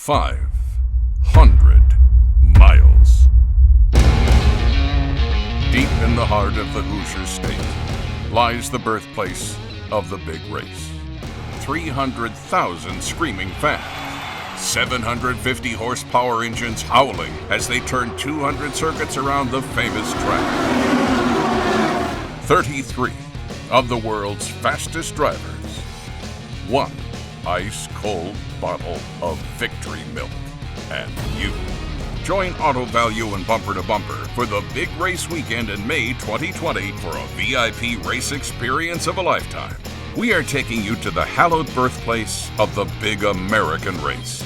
500 miles. Deep in the heart of the Hoosier state lies the birthplace of the big race. 300,000 screaming fans, 750 horsepower engines howling as they turn 200 circuits around the famous track. 33 of the world's fastest drivers. One ice-cold bottle of victory milk. And you. Join Auto Value and Bumper to Bumper for the big race weekend in May 2020 for a VIP race experience of a lifetime. We are taking you to the hallowed birthplace of the big American race.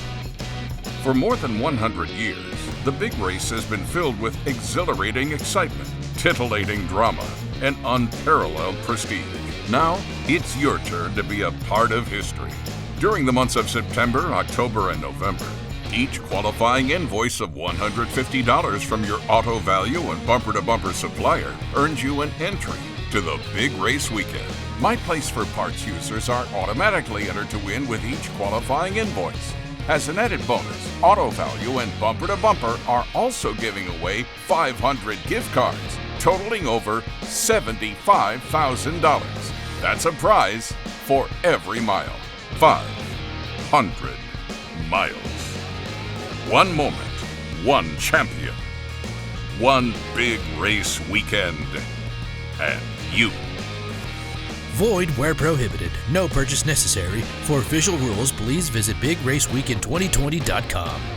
For more than 100 years, the big race has been filled with exhilarating excitement, titillating drama, and unparalleled prestige. Now, it's your turn to be a part of history. During the months of September, October, and November, each qualifying invoice of $150 from your Auto Value and Bumper to Bumper supplier earns you an entry to the big race weekend. My Place for Parts users are automatically entered to win with each qualifying invoice. As an added bonus, Auto Value and Bumper to Bumper are also giving away 500 gift cards, totaling over $75,000. That's a prize for every mile. 500 miles. One moment, one champion, one big race weekend, and you. Void where prohibited. No purchase necessary. For official rules, please visit BigRaceWeekend2020.com.